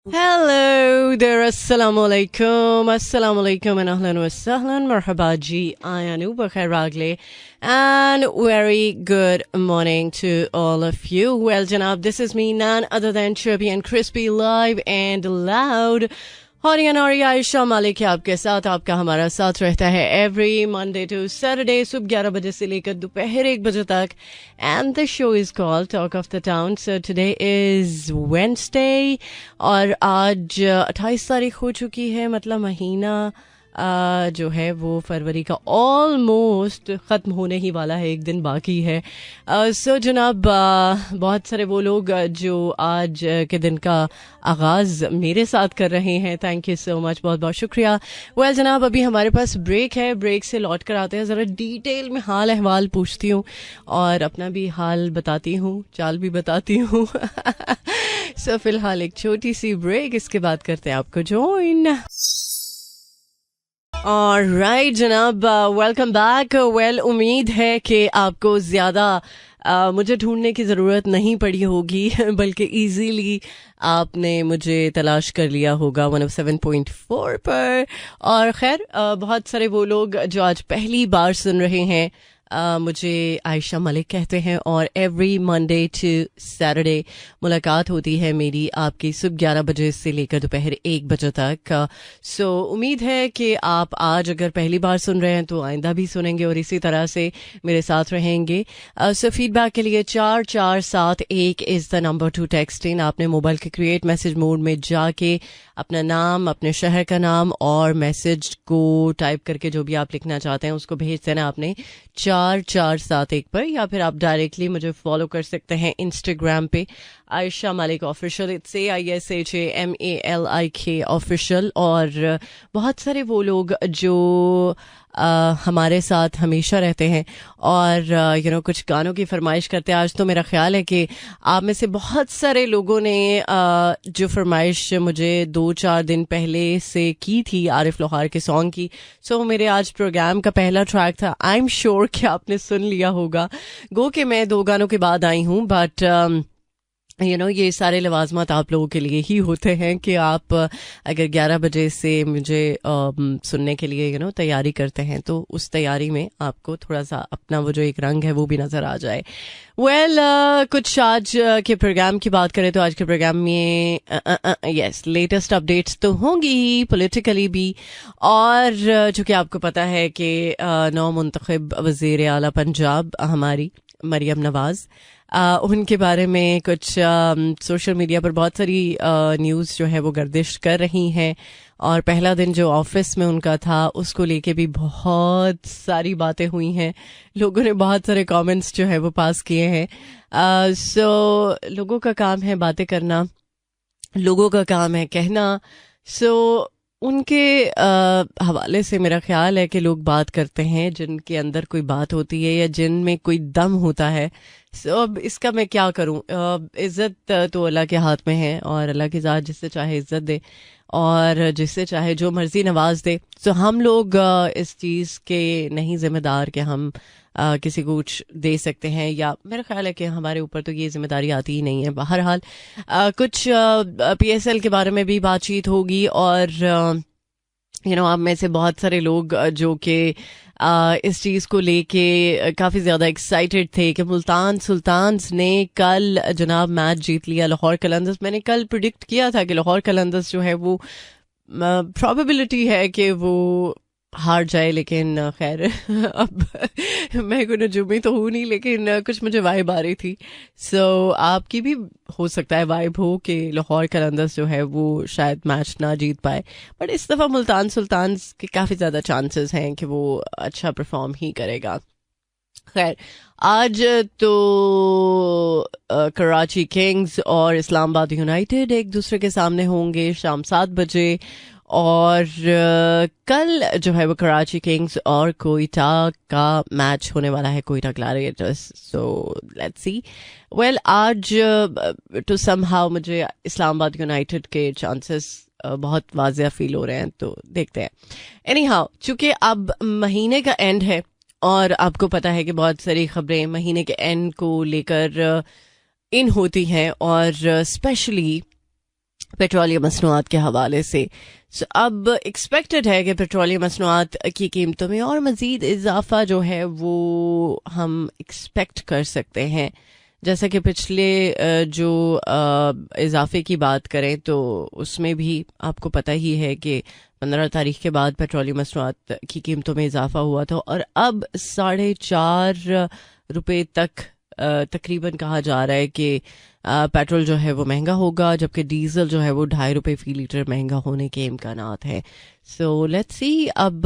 Hello there, assalamu alaikum, and ahlan wa sahlan, marhaba ji, ayanu bakhair ragle, and very good morning to all of you. Well, Janab, this is me, none other than Chirpy and Crispy, live and loud. हॉरियन और आयशा मालिक आपके साथ, आपका हमारा साथ रहता है every Monday to Saturday सुबह 11 बजे से लेकर दोपहर 1 बजे तक. And the show is called talk of the town. So today is Wednesday और आज 28 तारीख हो चुकी है. मतलब महीना जो है वो फरवरी का ऑलमोस्ट ख़त्म होने ही वाला है, एक दिन बाकी है. सो जनाब, बहुत सारे वो लोग जो आज के दिन का आगाज़ मेरे साथ कर रहे हैं, थैंक यू सो मच, बहुत बहुत शुक्रिया. वेल जनाब, अभी हमारे पास ब्रेक है, ब्रेक से लौट कर आते हैं. ज़रा डिटेल में हाल अहवाल पूछती हूँ और अपना भी हाल बताती हूँ, चाल भी बताती हूँ. सो फिलहाल एक छोटी सी ब्रेक, इसके बाद करते हैं आपको ज्वाइन. ऑलराइट जनाब, वेलकम बैक. वेल, उम्मीद है कि आपको ज़्यादा मुझे ढूंढने की ज़रूरत नहीं पड़ी होगी, बल्कि इजीली आपने मुझे तलाश कर लिया होगा 107.4 पर. और खैर, बहुत सारे वो लोग जो आज पहली बार सुन रहे हैं, मुझे आयशा मलिक कहते हैं और एवरी मंडे टू सैटरडे मुलाकात होती है मेरी आपकी सुबह 11 बजे से लेकर दोपहर 1 बजे तक. सो उम्मीद है कि आप आज अगर पहली बार सुन रहे हैं तो आइंदा भी सुनेंगे और इसी तरह से मेरे साथ रहेंगे. सो फीडबैक के लिए 4471 is the number two text in. आपने मोबाइल के क्रिएट मैसेज मोड में जाके अपना नाम, अपने शहर का नाम और मैसेज को टाइप करके जो भी आप लिखना चाहते हैं उसको भेज देना आपने 4471 पर, या फिर आप डायरेक्टली मुझे फॉलो कर सकते हैं इंस्टाग्राम पे आयशा मालिक ऑफिशियल. It's AISHAMALIK official. और बहुत सारे वो लोग जो हमारे साथ हमेशा रहते हैं और कुछ गानों की फरमाइश करते हैं. आज तो मेरा ख्याल है कि आप में से बहुत सारे लोगों ने जो फरमाइश मुझे 2-4 दिन पहले से की थी आरिफ लोहार के सॉन्ग की, सो मेरे आज प्रोग्राम का पहला ट्रैक था. आई एम श्योर कि आपने सुन लिया होगा. गो कि मैं 2 गानों के बाद आई हूँ, बट ये सारे लवाजमात आप लोगों के लिए ही होते हैं कि आप अगर 11 बजे से मुझे सुनने के लिए तैयारी करते हैं तो उस तैयारी में आपको थोड़ा सा अपना वो जो एक रंग है वो भी नज़र आ जाए. वेल, कुछ आज के प्रोग्राम की बात करें तो आज के प्रोग्राम में यस लेटेस्ट अपडेट्स तो होंगी पॉलिटिकली भी. और चूँकि आपको पता है कि नौ मुंतखब वज़ीर आला पंजाब हमारी मरियम नवाज़, उनके बारे में कुछ सोशल मीडिया पर बहुत सारी न्यूज़ जो है वो गर्दिश कर रही हैं. और पहला दिन जो ऑफिस में उनका था उसको लेके भी बहुत सारी बातें हुई हैं. लोगों ने बहुत सारे कमेंट्स जो है वो पास किए हैं. सो लोगों का काम है बातें करना, लोगों का काम है कहना. सो उनके हवाले से मेरा ख्याल है कि लोग बात करते हैं जिनके अंदर कोई बात होती है या जिनमें कोई दम होता है. सो अब इसका मैं क्या करूं. इज़्ज़त तो अल्लाह के हाथ में है और अल्लाह की ज़ात जिससे चाहे इज़्ज़त दे और जिससे चाहे जो मर्जी नवाज दे. सो हम लोग इस चीज़ के नहीं जिम्मेदार कि हम किसी को कुछ दे सकते हैं, या मेरा ख्याल है कि हमारे ऊपर तो ये जिम्मेदारी आती ही नहीं है. बहरहाल कुछ PSL के बारे में भी बातचीत होगी और आप में से बहुत सारे लोग जो कि इस चीज़ को लेके काफ़ी ज़्यादा एक्साइटेड थे कि मुल्तान सुल्तान्स ने कल जनाब मैच जीत लिया लाहौर कलंदर्स. मैंने कल प्रिडिक्ट किया था कि लाहौर कलंदर्स जो है वो प्रोबेबिलिटी है कि वो हार जाए, लेकिन खैर अब मैं कोई नजुमी तो हूँ नहीं, लेकिन कुछ मुझे वाइब आ रही थी. सो आपकी भी हो सकता है वाइब हो कि लाहौर कलंदर्स जो है वो शायद मैच ना जीत पाए, बट इस दफ़ा मुल्तान सुल्तान्स के काफ़ी ज़्यादा चांसेस हैं कि वो अच्छा परफॉर्म ही करेगा. खैर, आज तो कराची किंग्स और इस्लामाबाद यूनाइटेड एक दूसरे के सामने होंगे शाम 7 बजे. और कल जो है वो कराची किंग्स और कोयटा का मैच होने वाला है, Quetta Gladiators. So let's see. Well, आज टू समहाउ मुझे इस्लामाबाद यूनाइटेड के चांसेस बहुत वाज़िया फील हो रहे हैं, तो देखते हैं. एनी हाउ, चूँकि अब महीने का एंड है और आपको पता है कि बहुत सारी खबरें महीने के एंड को लेकर इन होती हैं, और स्पेशली पेट्रोलियम मसनूआत के हवाले से। अब एक्सपेक्टेड है कि पेट्रोलियम मसनूआत की कीमतों में और मज़ीद इजाफा जो है वो हम एक्सपेक्ट कर सकते हैं। जैसा कि पिछले जो इजाफे की बात करें तो उसमें भी आपको पता ही है कि 15 तारीख के बाद पेट्रोलियम मसनूआत की कीमतों में इजाफा हुआ था और अब 4.5 रुपये तक तकरीबन कहा जा रहा है कि पेट्रोल जो है वो महंगा होगा, जबकि डीजल जो है वो 2.5 रुपये फी लीटर महंगा होने के इम्कानात हैं। सो लेट्स सी अब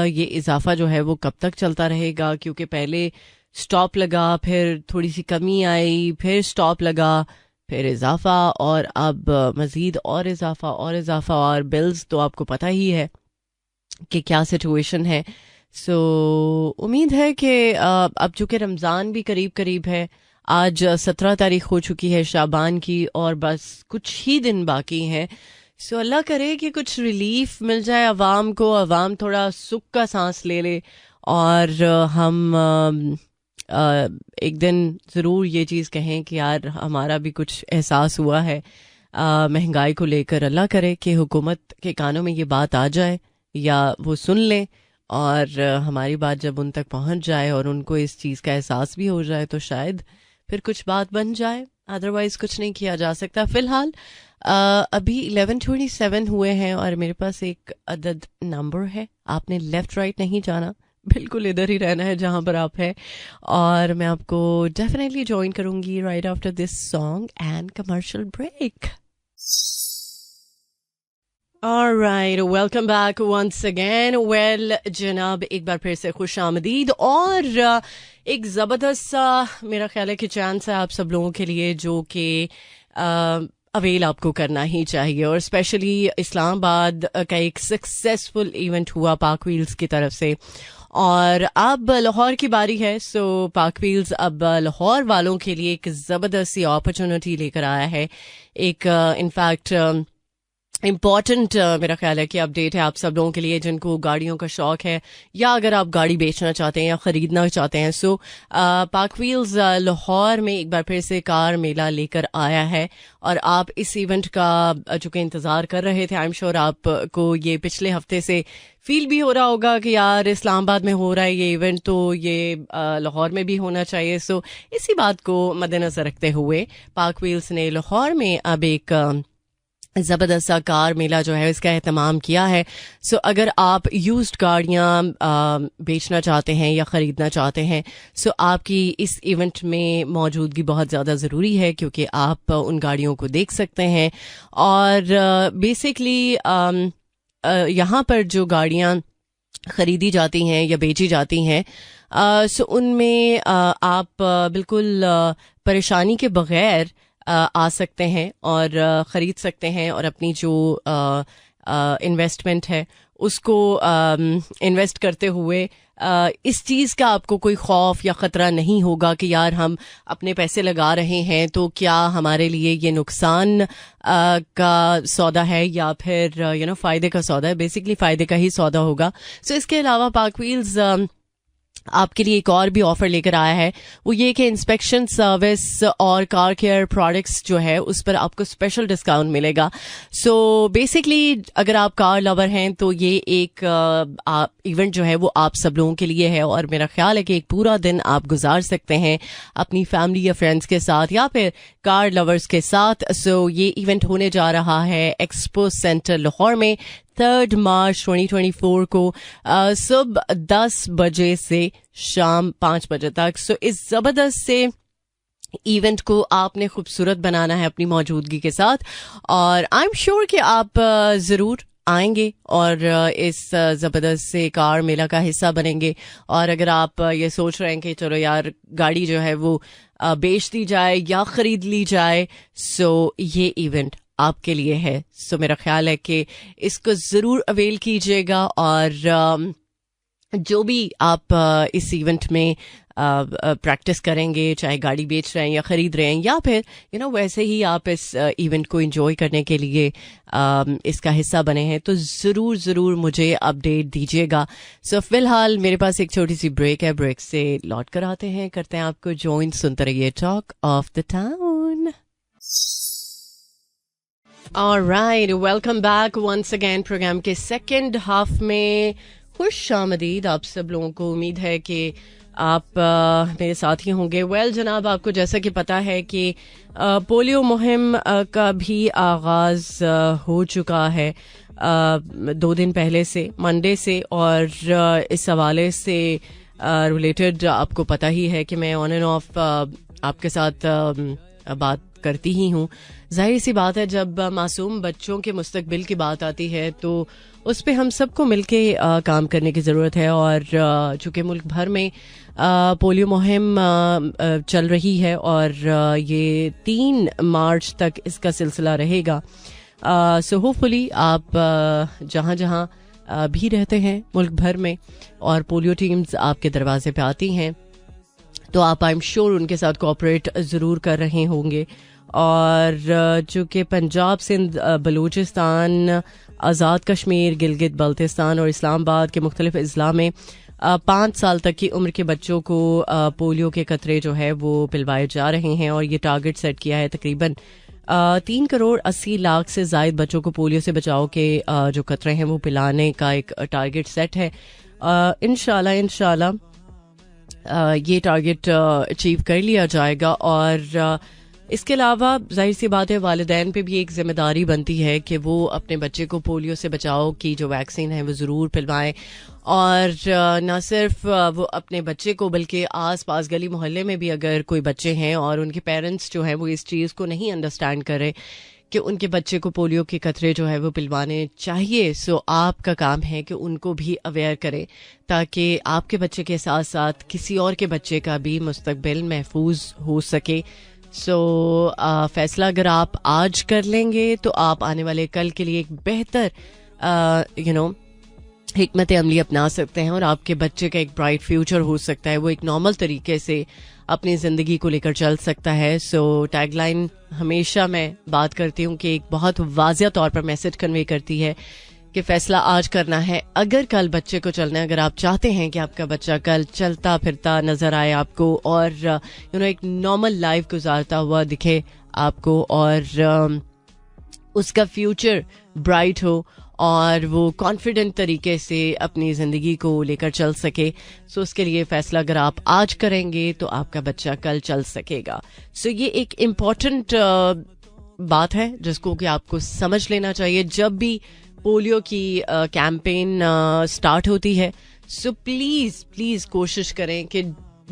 ये इजाफा जो है वो कब तक चलता रहेगा, क्योंकि पहले स्टॉप लगा, फिर थोड़ी सी कमी आई, फिर स्टॉप लगा, फिर इजाफा और अब मज़ीद और इजाफा और इजाफा, और बिल्स तो आपको पता ही है कि क्या सिचुएशन है। सो उम्मीद है कि अब चूंकि रमज़ान भी करीब करीब है, आज 17 तारीख हो चुकी है शाबान की और बस कुछ ही दिन बाकी हैं। सो अल्लाह करे कि कुछ रिलीफ मिल जाए अवाम को, अवाम थोड़ा सुख का सांस ले ले और हम एक दिन ज़रूर ये चीज़ कहें कि यार हमारा भी कुछ एहसास हुआ है महंगाई को लेकर। अल्लाह करे कि हुकूमत के कानों में ये बात आ जाए या वो सुन लें और हमारी बात जब उन तक पहुंच जाए और उनको इस चीज़ का एहसास भी हो जाए तो शायद फिर कुछ बात बन जाए, अदरवाइज कुछ नहीं किया जा सकता। फ़िलहाल अभी 11:27 हुए हैं और मेरे पास एक अदद नंबर है। आपने लेफ़्ट राइट नहीं जाना, बिल्कुल इधर ही रहना है जहां पर आप हैं और मैं आपको डेफिनेटली ज्वाइन करूंगी right after this song and commercial break. Alright, welcome back once again. Well जनाब, एक बार फिर से खुश आमदीद और एक ज़बरदस्त सा मेरा ख्याल है कि चांस है आप सब लोगों के लिए जो कि अवेल आपको करना ही चाहिए। और स्पेशली इस्लामाबाद का एक सक्सेसफुल इवेंट हुआ पाक व्हील्स की तरफ से और अब लाहौर की बारी है। सो पाक व्हील्स अब लाहौर वालों के लिए एक ज़बरदस्त सी अपॉर्चुनिटी लेकर आया है। एक इनफैक्ट इम्पॉर्टेंट मेरा ख्याल है कि अपडेट है आप सब लोगों के लिए जिनको गाड़ियों का शौक है या अगर आप गाड़ी बेचना चाहते हैं या ख़रीदना चाहते हैं। सो पाक व्हील्स लाहौर में एक बार फिर से कार मेला लेकर आया है और आप इस इवेंट का चूँकि इंतज़ार कर रहे थे, आई एम श्योर आपको ये पिछले हफ्ते से फील भी हो रहा होगा कि यार इस्लामाबाद में हो रहा है ये इवेंट तो ये लाहौर में भी होना चाहिए। सो इसी बात को मद्देनज़र रखते हुए पाक व्हील्स ने लाहौर में अब एक ज़बरदस्त सा कार मेला जो है इसका एहतमाम किया है। सो अगर आप यूज्ड गाड़ियाँ बेचना चाहते हैं या ख़रीदना चाहते हैं सो आपकी इस इवेंट में मौजूदगी बहुत ज़्यादा ज़रूरी है क्योंकि आप उन गाड़ियों को देख सकते हैं और बेसिकली यहाँ पर जो गाड़ियाँ ख़रीदी जाती हैं या बेची जाती हैं सो उनमें आप बिल्कुल परेशानी के बग़ैर आ सकते हैं और ख़रीद सकते हैं और अपनी जो इन्वेस्टमेंट है उसको इन्वेस्ट करते हुए इस चीज़ का आपको कोई खौफ या ख़तरा नहीं होगा कि यार हम अपने पैसे लगा रहे हैं तो क्या हमारे लिए ये नुकसान का सौदा है या फिर फ़ायदे का सौदा है। बेसिकली फ़ायदे का ही सौदा होगा। सो इसके अलावा पाक व्हील्स आपके लिए एक और भी ऑफर लेकर आया है, वो ये कि इंस्पेक्शन सर्विस और कार केयर प्रोडक्ट्स जो है उस पर आपको स्पेशल डिस्काउंट मिलेगा। सो बेसिकली अगर आप कार लवर हैं तो ये एक इवेंट जो है वो आप सब लोगों के लिए है और मेरा ख्याल है कि एक पूरा दिन आप गुजार सकते हैं अपनी फैमिली या फ्रेंड्स के साथ या फिर कार लवर्स के साथ। सो ये इवेंट होने जा रहा है एक्सपो सेंटर लाहौर में 3 मार्च 2024 को सुबह 10 बजे से शाम 5 बजे तक। सो इस ज़बरदस्त से इवेंट को आपने खूबसूरत बनाना है अपनी मौजूदगी के साथ और आई एम श्योर कि आप ज़रूर आएंगे और इस ज़बरदस्त से कार मेला का हिस्सा बनेंगे। और अगर आप ये सोच रहे हैं कि चलो यार गाड़ी जो है वो बेच दी जाए या ख़रीद ली जाए सो ये इवेंट आपके लिए है। सो मेरा ख्याल है कि इसको ज़रूर अवेल कीजिएगा और जो भी आप इस इवेंट में प्रैक्टिस करेंगे चाहे गाड़ी बेच रहे हैं या ख़रीद रहे हैं या फिर वैसे ही आप इस इवेंट को एंजॉय करने के लिए इसका हिस्सा बने हैं तो ज़रूर मुझे अपडेट दीजिएगा। सो फ़िलहाल मेरे पास एक छोटी सी ब्रेक है, ब्रेक से लौट कर आते हैं, करते हैं आपको ज्वाइन, सुनते रहिए talk of the town. Alright, welcome back once again programme के सेकंड हाफ में। खुश आमदीद आप सब लोगों को। उम्मीद है कि आप मेरे साथ ही होंगे। जनाब, आपको जैसा कि पता है कि पोलियो मुहिम का भी आगाज हो चुका है 2 दिन पहले से, मंडे से, और इस हवाले से रिलेटेड आपको पता ही है कि मैं ऑन एंड ऑफ आपके साथ बात करती ही हूँ। जाहिर सी बात है, जब मासूम बच्चों के मुस्तकबिल की बात आती है तो उस पे हम सबको मिलके काम करने की ज़रूरत है। और चूँकि मुल्क भर में पोलियो मुहिम चल रही है और ये 3 मार्च तक इसका सिलसिला रहेगा। सो होपफुली आप जहाँ जहाँ भी रहते हैं मुल्क भर में और पोलियो टीम्स आपके दरवाजे पे आती हैं तो आप आई एम श्योर उनके साथ कोऑपरेट ज़रूर कर रहे होंगे। और चूँकि पंजाब, सिंध, बलूचिस्तान, आज़ाद कश्मीर, गिलगित बल्तिस्तान और इस्लामाबाद के मुख्तलिफ अजला में 5 साल तक की उम्र के बच्चों को पोलियो के कतरे जो है वो पिलवाए जा रहे हैं। और ये टारगेट सेट किया है तकरीबन 3 करोड़ 80 लाख से ज़ायद बच्चों को पोलियो से बचाव के जो कतरे हैं वो पिलाने का एक टारगेट सेट है। इंशाल्लाह ये टारगेट अचीव कर लिया जाएगा। और इसके अलावा जाहिर सी बात है, वालिदैन पे भी एक जिम्मेदारी बनती है कि वो अपने बच्चे को पोलियो से बचाव की जो वैक्सीन है वो ज़रूर पिलवाएं। और न सिर्फ वो अपने बच्चे को बल्कि आस पास गली मोहल्ले में भी अगर कोई बच्चे हैं और उनके पेरेंट्स जो हैं वो इस चीज़ को नहीं अंडरस्टैंड करें कि उनके बच्चे को पोलियो के कतरे जो है वो पिलवाने चाहिए, सो आपका काम है कि उनको भी अवेयर करें ताकि आपके बच्चे के साथ साथ किसी और के बच्चे का भी मुस्तकबिल महफूज हो सके। सो फैसला अगर आप आज कर लेंगे तो आप आने वाले कल के लिए एक बेहतर हिकमत अमली अपना सकते हैं और आपके बच्चे का एक ब्राइट फ्यूचर हो सकता है। वो एक नॉर्मल तरीके से अपनी ज़िंदगी को लेकर चल सकता है। सो टैगलाइन हमेशा मैं बात करती हूँ कि एक बहुत वाज़िया तौर पर मैसेज कन्वे करती है कि फ़ैसला आज करना है। अगर कल बच्चे को चलना है, अगर आप चाहते हैं कि आपका बच्चा कल चलता फिरता नज़र आए आपको और एक नॉर्मल लाइफ गुजारता हुआ दिखे आपको और उसका फ्यूचर ब्राइट हो और वो कॉन्फिडेंट तरीके से अपनी ज़िंदगी को लेकर चल सके, सो उसके लिए फ़ैसला अगर आप आज करेंगे तो आपका बच्चा कल चल सकेगा। सो ये एक इम्पॉर्टेंट बात है जिसको कि आपको समझ लेना चाहिए जब भी पोलियो की कैंपेन स्टार्ट होती है। सो प्लीज़ कोशिश करें कि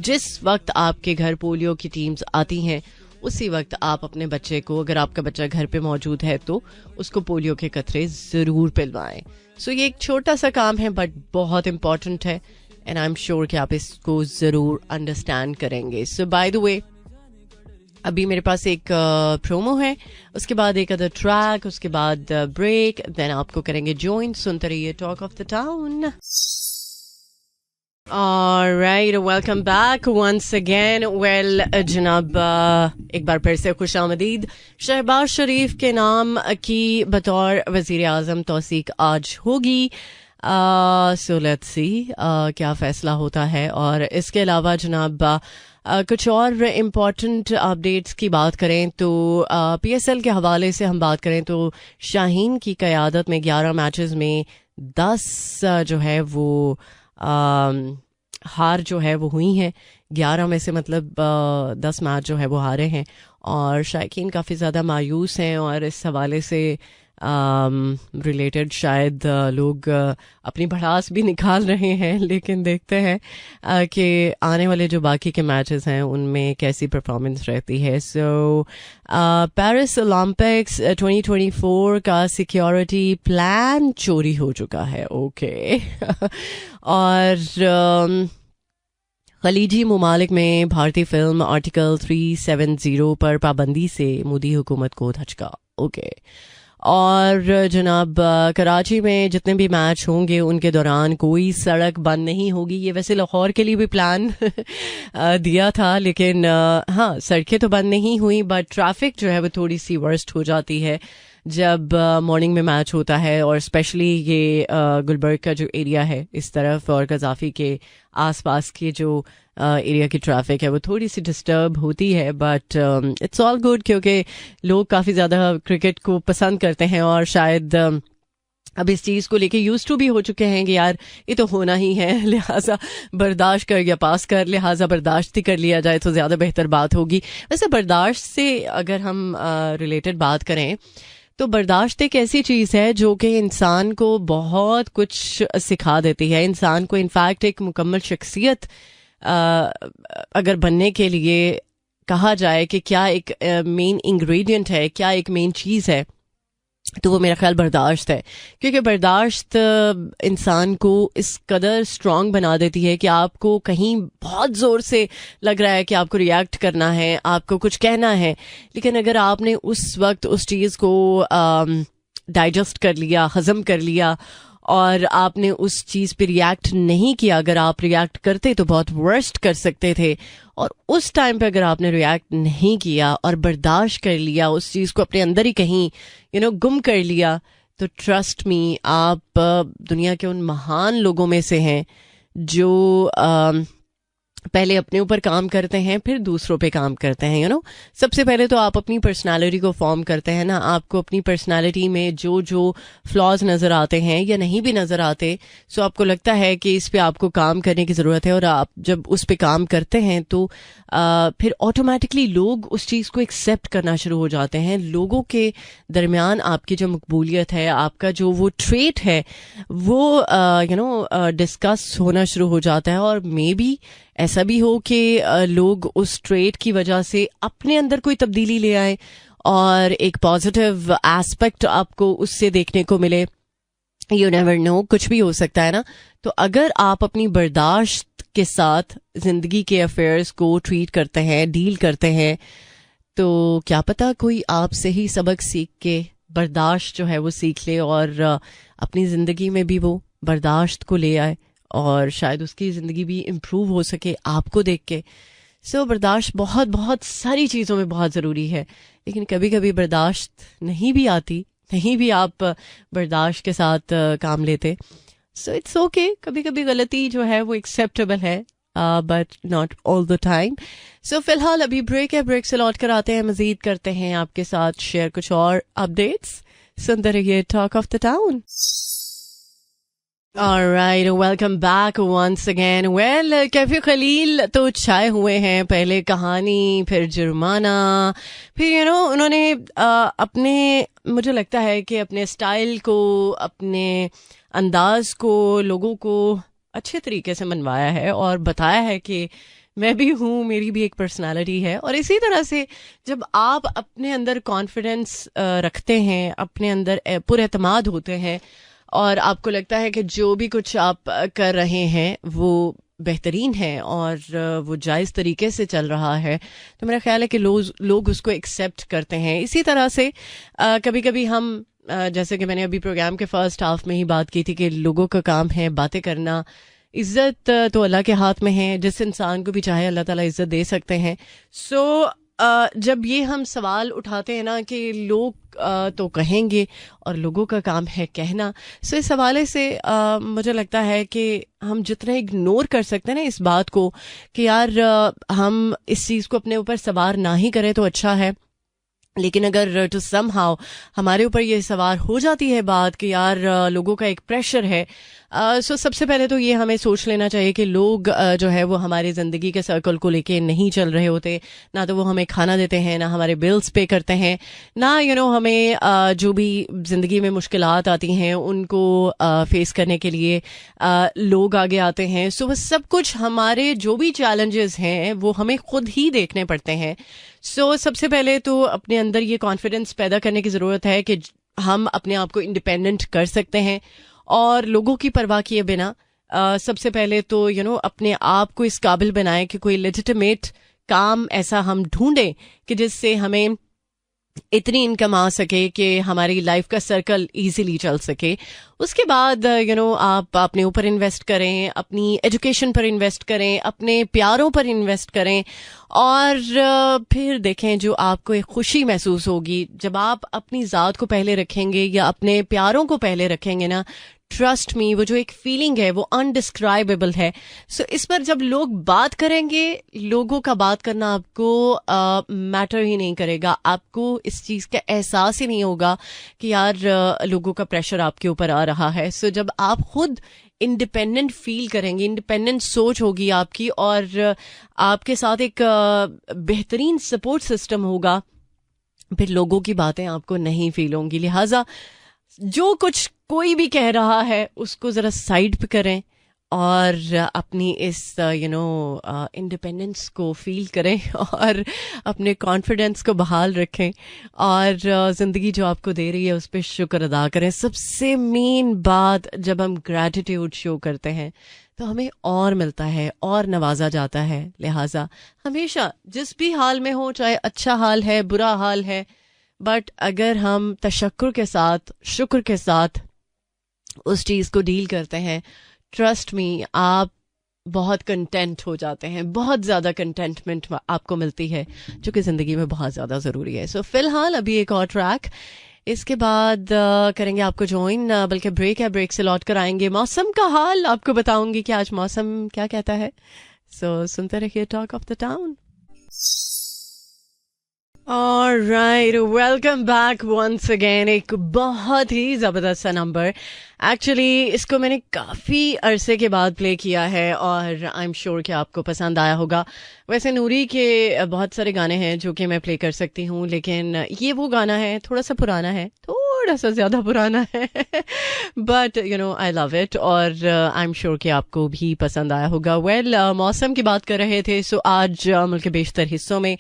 जिस वक्त आपके घर पोलियो की टीम्स आती हैं उसी वक्त आप अपने बच्चे को, अगर आपका बच्चा घर पे मौजूद है तो उसको पोलियो के कतरे ज़रूर पिलवाएं। सो ये एक छोटा सा काम है बट बहुत इम्पॉर्टेंट है एंड आई एम श्योर कि आप इसको ज़रूर अंडरस्टैंड करेंगे। सो बाय द वे, अभी मेरे पास एक प्रोमो है, उसके बाद एक अदर ट्रैक, उसके बाद ब्रेक, देन आपको करेंगे ज्वाइन। सुनते रहिए talk of the town. Alright, welcome back once again. Well, जनाब, एक बार फिर से खुश आमदीद। शहबाज शरीफ के नाम की बतौर वज़ीर आज़म तौसीक आज होगी। सो लेट्स सी क्या फ़ैसला होता है। और इसके अलावा जनाब कुछ और इम्पॉर्टेंट अपडेट्स की बात करें तो PSL के हवाले से हम बात करें तो शाहीन की क़यादत में 11 मैचेस में 10 जो है वो हार जो है वो हुई हैं। 11 में से मतलब 10 मैच जो है वो हारे हैं और शायकीन काफ़ी ज़्यादा मायूस हैं और इस हवाले से रिलेटेड शायद लोग अपनी भड़ास भी निकाल रहे हैं, लेकिन देखते हैं कि आने वाले जो बाकी के मैचेस हैं उनमें कैसी परफॉर्मेंस रहती है। सो पेरिस ओलंपिक्स 2024 का सिक्योरिटी प्लान चोरी हो चुका है। ओके और खलीजी ममालिक में भारतीय फिल्म आर्टिकल 370 पर पाबंदी से मोदी हुकूमत को धचका। ओके और जनाब कराची में जितने भी मैच होंगे उनके दौरान कोई सड़क बंद नहीं होगी। ये वैसे लाहौर के लिए भी प्लान दिया था, लेकिन हाँ, सड़कें तो बंद नहीं हुई बट ट्रैफिक जो है वो थोड़ी सी वर्स्ट हो जाती है जब मॉर्निंग में मैच होता है, और स्पेशली ये गुलबर्ग का जो एरिया है इस तरफ और कजाफी के आसपास के जो एरिया की ट्रैफिक है वो थोड़ी सी डिस्टर्ब होती है, बट इट्स ऑल गुड, क्योंकि लोग काफ़ी ज़्यादा क्रिकेट को पसंद करते हैं और शायद अब इस चीज़ को लेके यूज टू भी हो चुके हैं कि यार ये तो होना ही है, लिहाजा बर्दाश्त कर या पास कर, लिहाजा बर्दाश्त ही कर लिया जाए तो ज़्यादा बेहतर बात होगी। वैसे बर्दाश्त से अगर हम रिलेटेड बात करें तो बर्दाश्त एक ऐसी चीज़ है जो कि इंसान को बहुत कुछ सिखा देती है। इंसान को इनफैक्ट एक मुकम्मल शख्सियत अगर बनने के लिए कहा जाए कि क्या एक मेन इंग्रेडिएंट है, क्या एक मेन चीज़ है, तो वो मेरा ख्याल बर्दाश्त है। क्योंकि बर्दाश्त इंसान को इस कदर स्ट्रांग बना देती है कि आपको कहीं बहुत ज़ोर से लग रहा है कि आपको रिएक्ट करना है, आपको कुछ कहना है, लेकिन अगर आपने उस वक्त उस चीज़ को डाइजेस्ट कर लिया, हज़म कर लिया और आपने उस चीज़ पे रिएक्ट नहीं किया, अगर आप रिएक्ट करते तो बहुत वर्स्ट कर सकते थे, और उस टाइम पे अगर आपने रिएक्ट नहीं किया और बर्दाश्त कर लिया, उस चीज़ को अपने अंदर ही कहीं गुम कर लिया, तो ट्रस्ट मी आप दुनिया के उन महान लोगों में से हैं जो पहले अपने ऊपर काम करते हैं फिर दूसरों पे काम करते हैं। सबसे पहले तो आप अपनी पर्सनालिटी को फॉर्म करते हैं ना, आपको अपनी पर्सनालिटी में जो जो फ्लॉज नज़र आते हैं या नहीं भी नज़र आते, सो आपको लगता है कि इस पे आपको काम करने की ज़रूरत है, और आप जब उस पे काम करते हैं तो फिर ऑटोमेटिकली लोग उस चीज़ को एक्सेप्ट करना शुरू हो जाते हैं। लोगों के दरमियान आपकी जो मकबूलियत है, आपका जो वो ट्रेट है, वो डिस्कस होना शुरू हो जाता है, और मे बी ऐसा भी हो कि लोग उस ट्रेट की वजह से अपने अंदर कोई तब्दीली ले आए और एक पॉजिटिव एस्पेक्ट आपको उससे देखने को मिले। यू नेवर नो, कुछ भी हो सकता है ना। तो अगर आप अपनी बर्दाश्त के साथ जिंदगी के अफेयर्स को ट्रीट करते हैं, डील करते हैं, तो क्या पता कोई आपसे ही सबक सीख के बर्दाश्त जो है वो सीख ले और अपनी ज़िंदगी में भी वो बर्दाश्त को ले आए और शायद उसकी ज़िंदगी भी इम्प्रूव हो सके आपको देख के। सो बर्दाश्त बहुत बहुत सारी चीज़ों में बहुत ज़रूरी है, लेकिन कभी कभी बर्दाश्त नहीं भी आती, नहीं भी आप बर्दाश्त के साथ काम लेते। सो इट्स ओके, कभी कभी गलती जो है वो एक्सेप्टेबल है, but not all the time. So फिलहाल अभी ब्रेक है, ब्रेक से लौट कर आते हैं, मज़ीद करते हैं आपके साथ शेयर कुछ और अपडेट्स। सुनते रहिए talk of the town. Alright, welcome back once again. Well, cafe Khalil तो छाए हुए हैं, पहले कहानी फिर जुर्माना, फिर उन्होंने अपने, मुझे लगता है कि अपने स्टाइल को, अपने अंदाज को लोगों को अच्छे तरीके से मनवाया है और बताया है कि मैं भी हूँ, मेरी भी एक पर्सनालिटी है। और इसी तरह से जब आप अपने अंदर कॉन्फिडेंस रखते हैं, अपने अंदर पुरएतमाद होते हैं और आपको लगता है कि जो भी कुछ आप कर रहे हैं वो बेहतरीन है और वो जायज़ तरीके से चल रहा है, तो मेरा ख्याल है कि लोग उसको एक्सेप्ट करते हैं। इसी तरह से कभी कभी हम जैसे कि मैंने अभी प्रोग्राम के फर्स्ट हाफ में ही बात की थी कि लोगों का काम है बातें करना, इज़्ज़त तो अल्लाह के हाथ में है, जिस इंसान को भी चाहे अल्लाह ताला इज़्ज़त दे सकते हैं। सो जब ये हम सवाल उठाते हैं ना कि लोग तो कहेंगे और लोगों का काम है कहना, सो इस हवाले से मुझे लगता है कि हम जितना इग्नोर कर सकते हैं ना इस बात को कि यार हम इस चीज़ को अपने ऊपर सवार ना ही करें तो अच्छा है। लेकिन अगर टू समहाउ हमारे ऊपर ये सवार हो जाती है बात कि यार लोगों का एक प्रेशर है, सो सबसे पहले तो ये हमें सोच लेना चाहिए कि लोग जो है वो हमारी ज़िंदगी के सर्कल को लेके नहीं चल रहे होते, ना तो वो हमें खाना देते हैं, ना हमारे बिल्स पे करते हैं, ना हमें जो भी ज़िंदगी में मुश्किलात आती हैं उनको फेस करने के लिए लोग आगे आते हैं। सो वो सब कुछ, हमारे जो भी चैलेंजेस हैं वो हमें खुद ही देखने पड़ते हैं। सो सबसे पहले तो अपने अंदर ये कॉन्फिडेंस पैदा करने की ज़रूरत है कि हम अपने आप को इंडिपेंडेंट कर सकते हैं और लोगों की परवाह किए बिना सबसे पहले तो अपने आप को इस काबिल बनाएं कि कोई लेजिटिमेट काम ऐसा हम ढूंढें कि जिससे हमें इतनी इनकम आ सके कि हमारी लाइफ का सर्कल इजीली चल सके। उसके बाद आप अपने ऊपर इन्वेस्ट करें, अपनी एजुकेशन पर इन्वेस्ट करें, अपने प्यारों पर इन्वेस्ट करें, और फिर देखें जो आपको एक खुशी महसूस होगी जब आप अपनी ज़ात को पहले रखेंगे या अपने प्यारों को पहले रखेंगे ना। ट्रस्ट मी, वो जो एक फीलिंग है वो अनडिस्क्राइबेबल है। सो इस पर जब लोग बात करेंगे, लोगों का बात करना आपको मैटर ही नहीं करेगा। आपको इस चीज़ का एहसास ही नहीं होगा कि यार लोगों का प्रेशर आपके ऊपर आ रहा है। सो जब आप खुद इंडिपेंडेंट फील करेंगे, इंडिपेंडेंट सोच होगी आपकी, और आपके साथ एक बेहतरीन सपोर्ट सिस्टम होगा, फिर लोगों की बातें आपको नहीं फील होंगी। लिहाजा जो कुछ कोई भी कह रहा है उसको ज़रा साइड पे करें और अपनी इस इंडिपेंडेंस को फील करें और अपने कॉन्फिडेंस को बहाल रखें, और ज़िंदगी जो आपको दे रही है उस पर शुक्र अदा करें। सबसे मेन बात, जब हम ग्रैटिट्यूड शो करते हैं तो हमें और मिलता है और नवाजा जाता है। लिहाजा हमेशा जिस भी हाल में हो, चाहे अच्छा हाल है बुरा हाल है, बट अगर हम तशक्कुर के साथ, शुक्र के साथ उस चीज़ को डील करते हैं, ट्रस्ट मी, आप बहुत कंटेंट हो जाते हैं। बहुत ज़्यादा कंटेंटमेंट आपको मिलती है, जो कि ज़िंदगी में बहुत ज़्यादा ज़रूरी है। सो फिलहाल अभी एक और ट्रैक, इसके बाद करेंगे आपको ज्वाइन, बल्कि ब्रेक है, ब्रेक से लौट कर आएंगे। मौसम का हाल आपको बताऊंगी कि आज मौसम क्या कहता है। सो सुनते रहिए talk of the town. Alright, welcome back once again। एक बहुत ही ज़बरदस्त सा नंबर, एक्चुअली इसको मैंने काफ़ी अरसे के बाद प्ले किया है और आई एम श्योर कि आपको पसंद आया होगा। वैसे नूरी के बहुत सारे गाने हैं जो कि मैं प्ले कर सकती हूँ, लेकिन ये वो गाना है, थोड़ा सा पुराना है, थोड़ा सा ज़्यादा पुराना है बट आई लव इट, और आई एम श्योर कि आपको भी पसंद आया होगा। वेल, मौसम की बात कर रहे थे। सो आज मुल्क के बेशतर हिस्सों में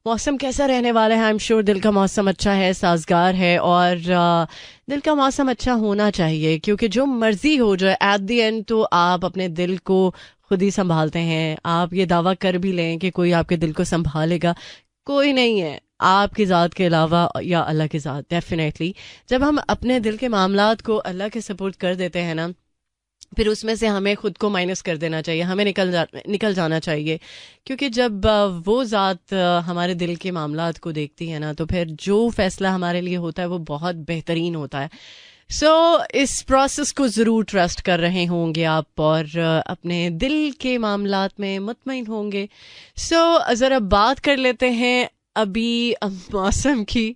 मौसम कैसा रहने वाला है? आई एम श्योर दिल का मौसम अच्छा है, साजगार है, और दिल का मौसम अच्छा होना चाहिए, क्योंकि जो मर्जी हो जाए एट द एंड तो आप अपने दिल को खुद ही संभालते हैं। आप ये दावा कर भी लें कि कोई आपके दिल को संभालेगा, कोई नहीं है आपकी ज़ात के अलावा, या अल्लाह की ज़ात। डेफिनेटली जब हम अपने दिल के मामलात को अल्लाह के सपोर्ट कर देते हैं ना, फिर उसमें से हमें खुद को माइनस कर देना चाहिए, हमें निकल जाना चाहिए, क्योंकि जब वो ज़ात हमारे दिल के मामलात को देखती है ना, तो फिर जो फैसला हमारे लिए होता है वो बहुत बेहतरीन होता है। सो इस प्रोसेस को ज़रूर ट्रस्ट कर रहे होंगे आप, और अपने दिल के मामलात में मुतमईन होंगे। सो ज़रा बात कर लेते हैं अभी मौसम की,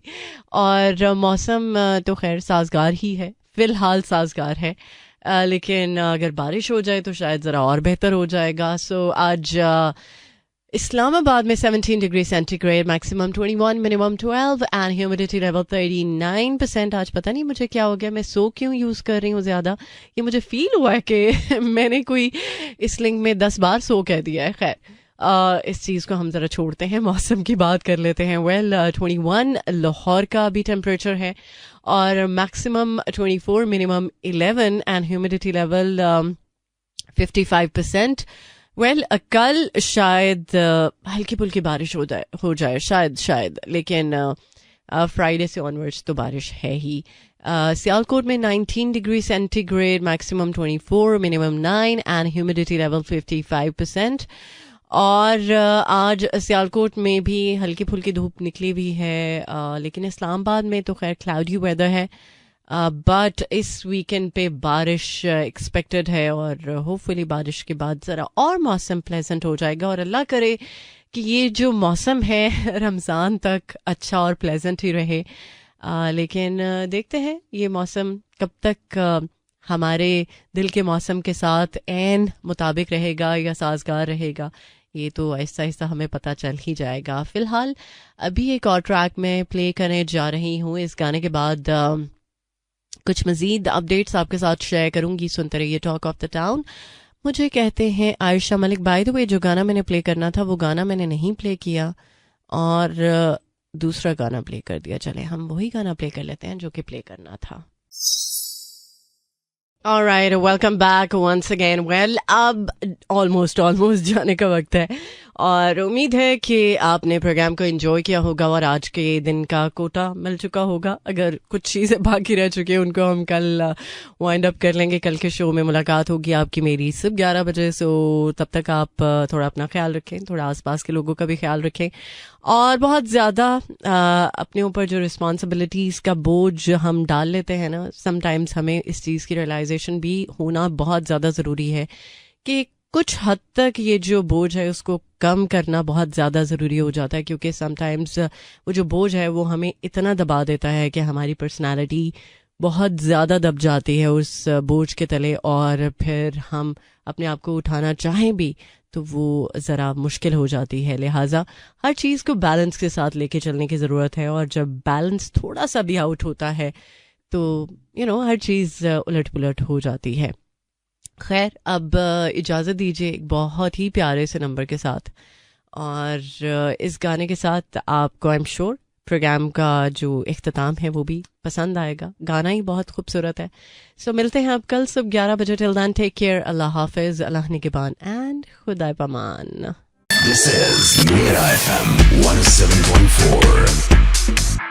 और मौसम तो खैर साजगार ही है, फ़िलहाल साजगार है, लेकिन अगर बारिश हो जाए तो शायद ज़रा और बेहतर हो जाएगा। सो आज इस्लामाबाद में 17 degree centigrade, maximum 21, minimum 12, and humidity level 39%। आज पता नहीं मुझे क्या हो गया, मैं सो क्यों यूज़ कर रही हूँ ज़्यादा, ये मुझे फील हुआ है कि मैंने कोई इस लिंक में 10 बार सो कह दिया है। खैर, इस चीज़ को हम ज़रा छोड़ते हैं, मौसम की बात कर लेते हैं। वेल, 21 लाहौर का भी टेम्परेचर है, और maximum 24, minimum 11, and humidity level 55%। Well, कल शायद हल्की फुल्की बारिश हो जाए शायद, लेकिन फ्राइडे से ऑनवर्ड्स तो बारिश है ही। सियालकोट में 19 degree centigrade, maximum 24, minimum 9, and humidity level 55%। और आज सियालकोट में भी हल्की फुल्की धूप निकली हुई है, लेकिन इस्लामाबाद में तो खैर क्लाउडी वेदर है, बट इस वीकेंड पे बारिश एक्सपेक्टेड है, और होपफुली बारिश के बाद ज़रा और मौसम प्लेजेंट हो जाएगा, और अल्लाह करे कि ये जो मौसम है रमज़ान तक अच्छा और प्लेजेंट ही रहे। लेकिन देखते हैं ये मौसम कब तक हमारे दिल के मौसम के साथ ऐन मुताबिक रहेगा या साजगार रहेगा, ये तो आहिस्ता आहिस्ता हमें पता चल ही जाएगा। फ़िलहाल अभी एक और ट्रैक में प्ले करने जा रही हूँ। इस गाने के बाद कुछ मज़ीद अपडेट्स आपके साथ शेयर करूँगी। सुनते रहिए टॉक ऑफ द टाउन। मुझे कहते हैं Ayesha Malik. By the way, जो गाना मैंने प्ले करना था वो गाना मैंने नहीं प्ले किया, और दूसरा गाना प्ले कर दिया। चले हम वही गाना प्ले कर लेते हैं जो कि प्ले करना था। Alright, welcome back once again. Well, अब ऑलमोस्ट जाने का वक्त है, और उम्मीद है कि आपने प्रोग्राम को एंजॉय किया होगा और आज के दिन का कोटा मिल चुका होगा। अगर कुछ चीज़ें बाकी रह चुकी हैं उनको हम कल वाइंड अप कर लेंगे। कल के शो में मुलाकात होगी आपकी मेरी सिर्फ 11 बजे। सो तब तक आप थोड़ा अपना ख्याल रखें, थोड़ा आसपास के लोगों का भी ख्याल रखें और बहुत ज़्यादा अपने ऊपर जो रिस्पॉन्सिबिलिटीज़ का बोझ हम डाल लेते हैं ना, समटाइम्स हमें इस चीज़ की रियलाइजेशन भी होना बहुत ज़्यादा ज़रूरी है कि कुछ हद तक ये जो बोझ है उसको कम करना बहुत ज़्यादा ज़रूरी हो जाता है, क्योंकि समटाइम्स वो जो बोझ है वो हमें इतना दबा देता है कि हमारी पर्सनालिटी बहुत ज़्यादा दब जाती है उस बोझ के तले, और फिर हम अपने आप को उठाना चाहें भी तो वो ज़रा मुश्किल हो जाती है। लिहाजा हर चीज़ को बैलेंस के साथ लेके चलने की ज़रूरत है, और जब बैलेंस थोड़ा सा भी आउट होता है तो हर चीज़ उलट पुलट हो जाती है। खैर, अब इजाज़त दीजिए एक बहुत ही प्यारे से नंबर के साथ, और इस गाने के साथ आपको आई एम श्योर प्रोग्राम का जो इख्तिताम है वो भी पसंद आएगा। गाना ही बहुत खूबसूरत है। सो मिलते हैं आप कल सुबह 11 बजे। Till then take care, Allah हाफिज, अल्लाह निगहबान एंड खुदा पमान। This is Mira FM 107.4.